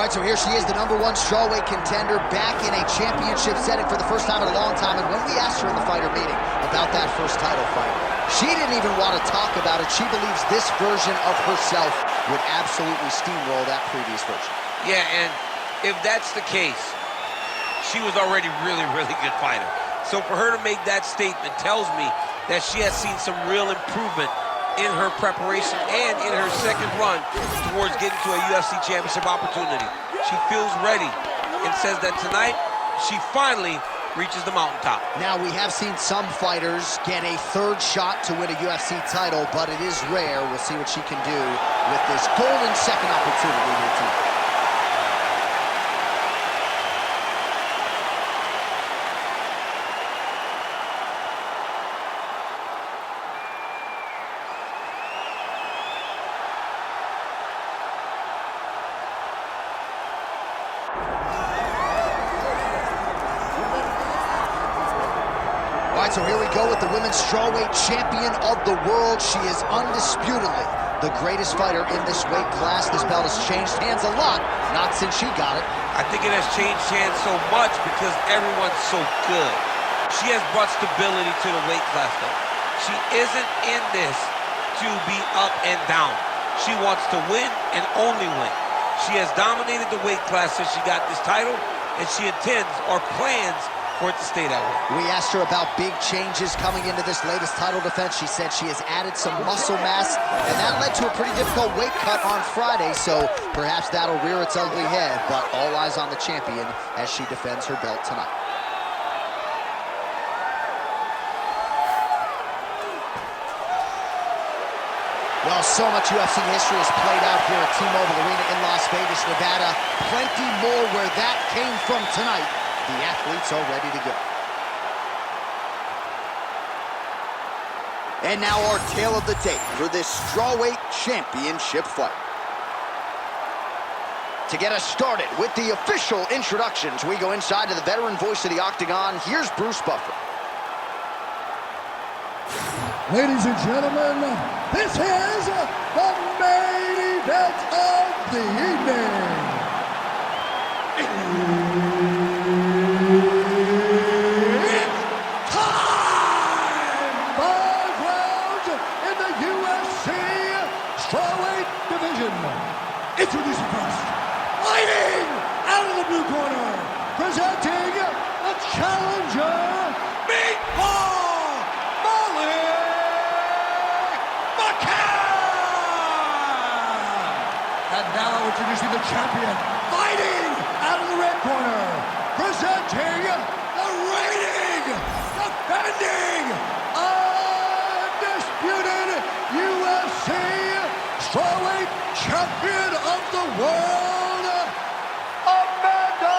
All right, so here she is, the #1 strawweight contender, back in a championship setting for the first time in a long time. And when we asked her in the fighter meeting about that first title fight, she didn't even want to talk about it. She believes this version of herself would absolutely steamroll that previous version. Yeah, and if that's the case, she was already really good fighter. So for her to make that statement tells me that she has seen some real improvement in her preparation and in her second run towards getting to a UFC championship opportunity. She feels ready and says that tonight she finally reaches the mountaintop. Now, we have seen some fighters get a third shot to win a UFC title, but it is rare. We'll see what she can do with this golden second opportunity here tonight. So here we go with the women's strawweight champion of the world. She is undisputedly the greatest fighter in this weight class. This belt has changed hands a lot, not since she got it. I think it has changed hands so much because everyone's so good. She has brought stability to the weight class, though. She isn't in this to be up and down. She wants to win and only win. She has dominated the weight class since she got this title, and she intends or plans for it to stay that way. We asked her about big changes coming into this latest title defense. She said she has added some muscle mass, and that led to a pretty difficult weight cut on Friday, so perhaps that'll rear its ugly head, but all eyes on the champion as she defends her belt tonight. Well, so much UFC history has played out here at T-Mobile Arena in Las Vegas, Nevada. Plenty more where that came from tonight. The athletes are ready to go. And now our tale of the tape for this strawweight championship fight. To get us started with the official introductions, we go inside to the veteran voice of the Octagon. Here's Bruce Buffer. Ladies and gentlemen, this is the main event of the evening. Introducing first, fighting out of the blue corner, presenting the challenger, Meatball McCann! And now introducing the champion, fighting out of the red corner, presenting the reigning, defending, undisputed UFC strawweight champion of the world, Amanda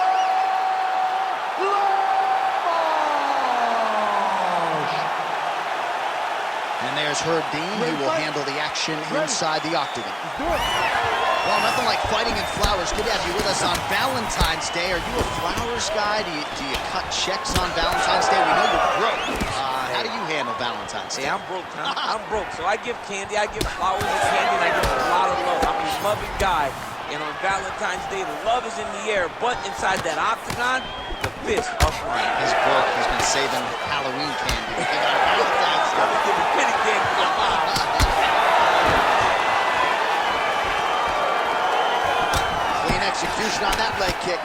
Lemos! And there's Herb Dean. He will handle the action inside the Octagon. Well, nothing like fighting in flowers. Good to have you with us on Valentine's Day. Are you a flowers guy? Do you cut checks on Valentine's Day? We know you're broke. How do you handle Valentine's Day? Yeah, I'm broke. I'm broke. So I give candy, I give flowers and candy, and I give a lot of love. I'm a loving guy. And on Valentine's Day, the love is in the air. But inside that Octagon, the fists are flying. He's broke. He's been saving Halloween candy. Valentine's Day. I'm giving penny candy to my mom. Clean execution on that leg kick.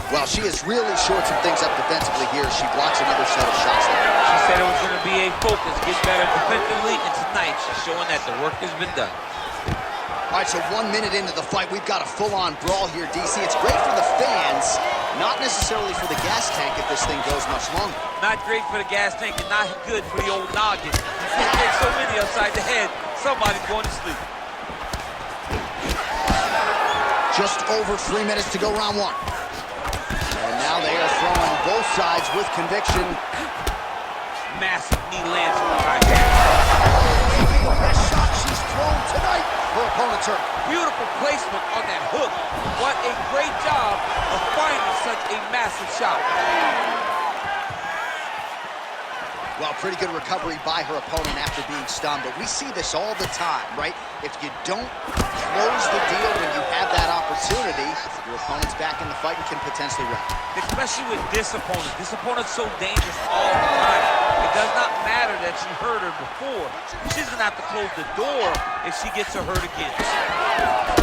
Well, she has really shored some things up defensively here. She blocks another set of shots there. She said it was going to be a focus, get better defensively, and tonight she's showing that the work has been done. All right, so 1 minute into the fight, we've got a full-on brawl here, DC. It's great for the fans, not necessarily for the gas tank if this thing goes much longer. Not great for the gas tank and not good for the old noggin. You can't get so many upside the head, somebody's going to sleep. Just over 3 minutes to go round one. And now they are throwing both sides with conviction. Massive knee lands from behind. The best shot she's thrown tonight. Her opponent's hurt. Beautiful placement on that hook. What a great job of finding such a massive shot. Well, pretty good recovery by her opponent after being stunned, but we see this all the time, right? If you don't close the deal when you have that opportunity, your opponent's back in the fight and can potentially win. Especially with this opponent. This opponent's so dangerous all the time. It does not matter that she hurt her before. She's going to have to close the door if she gets her hurt again.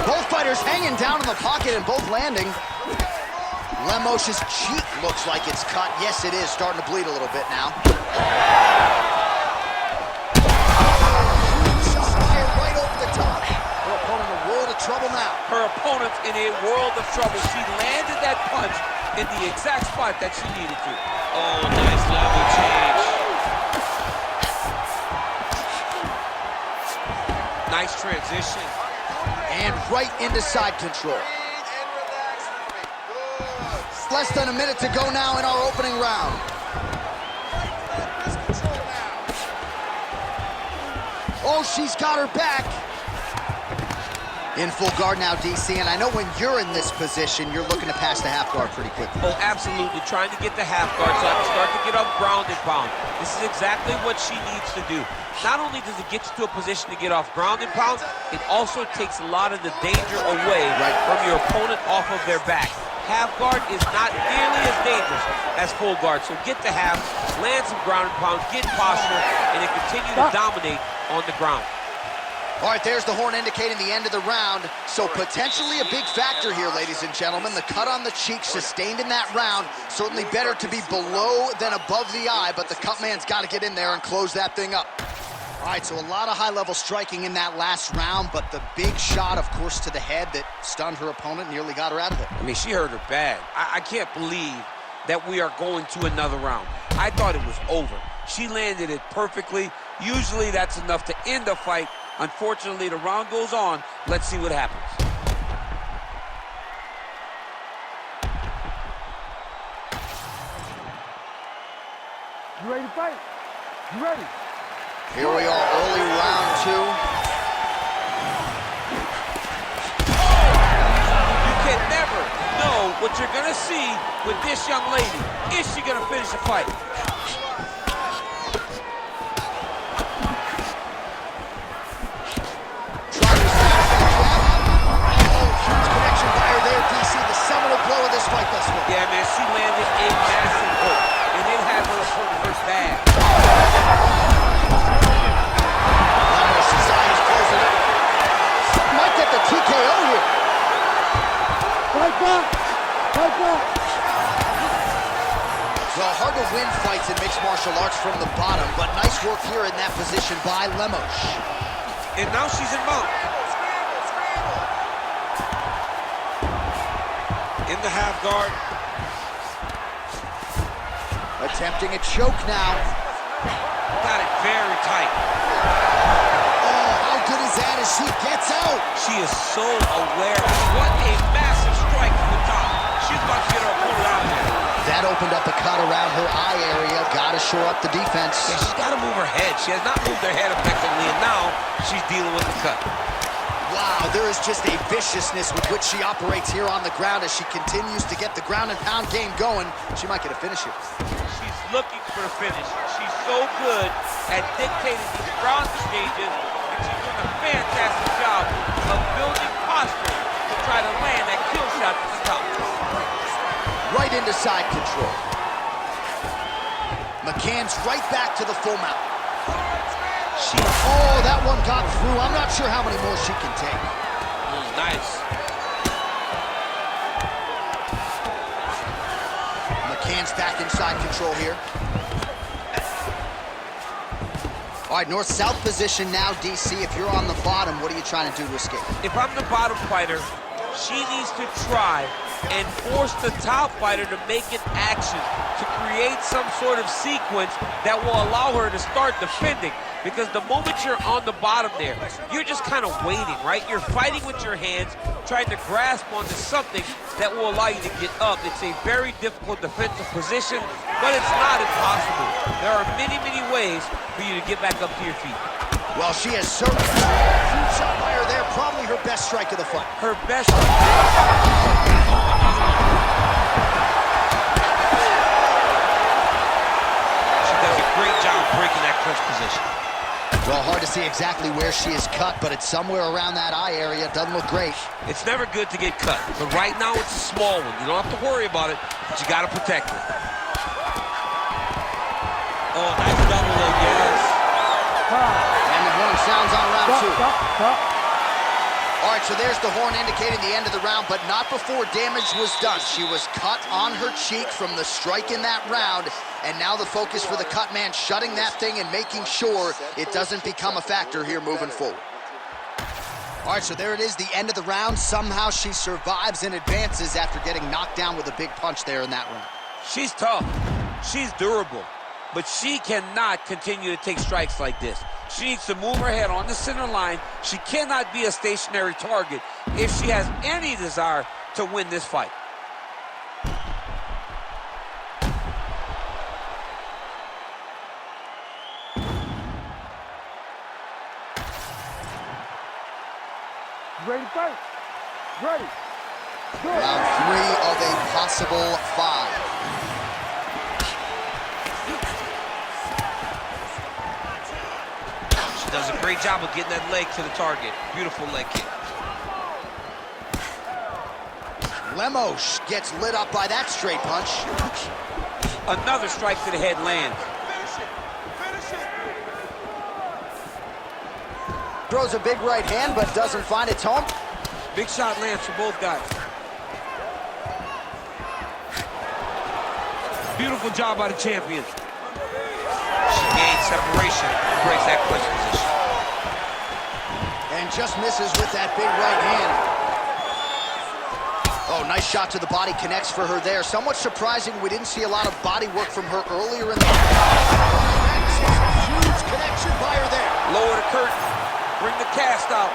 Both fighters hanging down in the pocket and both landing. Lemos' cheek looks like it's cut. Yes, it is. Starting to bleed a little bit now. Right over the top. Her opponent in a world of trouble now. Her opponent's in a world of trouble. She landed that punch in the exact spot that she needed to. Oh, nice level change. Nice transition. And right into side control. Less than a minute to go now in our opening round. Oh, she's got her back. In full guard now, DC, and I know when you're in this position, you're looking to pass the half guard pretty quickly. Oh, absolutely. Trying to get the half guard so I can start to get off ground and pound. This is exactly what she needs to do. Not only does it get you to a position to get off ground and pound, it also takes a lot of the danger away from your opponent off of their back. Half guard is not nearly as dangerous as full guard. So get the half, land some ground and pound, get posture, and then continue to dominate on the ground. All right, there's the horn indicating the end of the round. So potentially a big factor here, ladies and gentlemen. The cut on the cheek sustained in that round. Certainly better to be below than above the eye, but the cut man's got to get in there and close that thing up. All right, so a lot of high-level striking in that last round, but the big shot, of course, to the head that stunned her opponent, nearly got her out of it. I mean, she hurt her bad. I can't believe that we are going to another round. I thought it was over. She landed it perfectly. Usually that's enough to end the fight. Unfortunately, the round goes on. Let's see what happens. You ready to fight? You ready? Here we are, early round two. You can never know what you're going to see with this young lady. Is she going to finish the fight? Yeah, man, she landed a massive hook, and it had her opponent hurt bad. Lemos, his eye is closing up. Might get the TKO here. Fight back! Fight back! Well, hard to win fights in mixed martial arts from the bottom, but nice work here in that position by Lemos. And now she's in mount. In the half guard. Attempting a choke now. Got it very tight. Oh, how good is that as she gets out? She is so aware. What a massive strike from the top. She's about to get her opponent out there. That opened up a cut around her eye area. Got to shore up the defense. Yeah, she's got to move her head. She has not moved her head effectively, and now she's dealing with the cut. Wow, there is just a viciousness with which she operates here on the ground as she continues to get the ground and pound game going. She might get a finish here. She's looking for a finish. She's so good at dictating these ground exchanges, and she's doing a fantastic job of building posture to try to land that kill shot to the top. Right into side control. McCann's right back to the full mount. Oh, that one got through. I'm not sure how many more she can take. Nice. McCann's back in side control here. All right, north-south position now, DC. If you're on the bottom, what are you trying to do to escape? If I'm the bottom fighter, she needs to try and force the top fighter to make an action, to create some sort of sequence that will allow her to start defending. Because the moment you're on the bottom there, you're just kind of waiting, right? You're fighting with your hands, trying to grasp onto something that will allow you to get up. It's a very difficult defensive position, but it's not impossible. There are many, many ways for you to get back up to your feet. Well, she has certainly huge shot by her there. Probably her best strike of the fight. Her best strike. She does a great job breaking that clinch position. Well, hard to see exactly where she is cut, but it's somewhere around that eye area. Doesn't look great. It's never good to get cut, but right now it's a small one. You don't have to worry about it, but you got to protect it. Oh, nice double leg, yes. And the horn sounds on round two. Stop. All right, so there's the horn indicating the end of the round, but not before damage was done. She was cut on her cheek from the strike in that round, and now the focus for the cut man, shutting that thing and making sure it doesn't become a factor here moving forward. All right, so there it is, the end of the round. Somehow she survives and advances after getting knocked down with a big punch there in that round. She's tough. She's durable. But she cannot continue to take strikes like this. She needs to move her head on the center line. She cannot be a stationary target if she has any desire to win this fight. Ready, fight. Ready. Round 3 of a possible 5. Does a great job of getting that leg to the target. Beautiful leg kick. Lemos gets lit up by that straight punch. Another strike to the head lands. Throws a big right hand, but doesn't find its home. Big shot lands for both guys. Beautiful job by the champion. She gains separation and breaks that clinch position. And just misses with that big right hand. Oh, nice shot to the body, connects for her there. Somewhat surprising, we didn't see a lot of body work from her earlier in the huge connection by her there. Lower the curtain. Bring the cast out.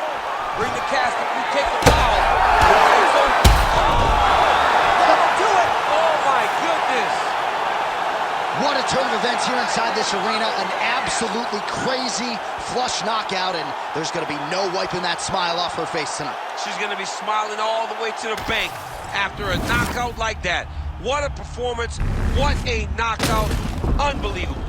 Bring the cast if you take the foul. That'll do it. Oh, my goodness. What a turn of events here inside this arena. An absolutely crazy flush knockout, and there's going to be no wiping that smile off her face tonight. She's going to be smiling all the way to the bank after a knockout like that. What a performance. What a knockout. Unbelievable.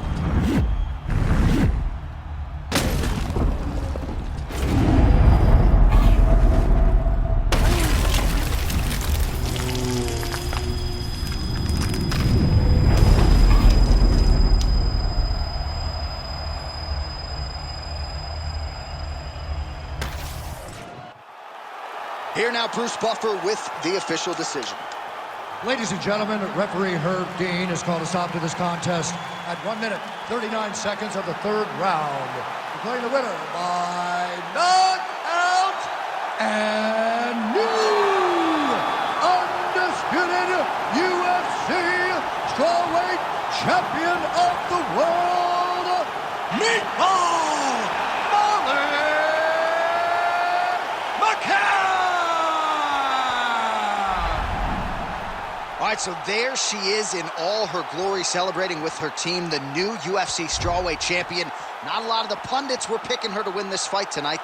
Here now, Bruce Buffer with the official decision. Ladies and gentlemen, referee Herb Dean has called a stop to this contest at 1 minute, 39 seconds of the 3rd round. Declaring the winner by knockout and new undisputed UFC strawweight champion of the world, McCann! All right, so there she is in all her glory, celebrating with her team, the new UFC strawweight champion. Not a lot of the pundits were picking her to win this fight tonight.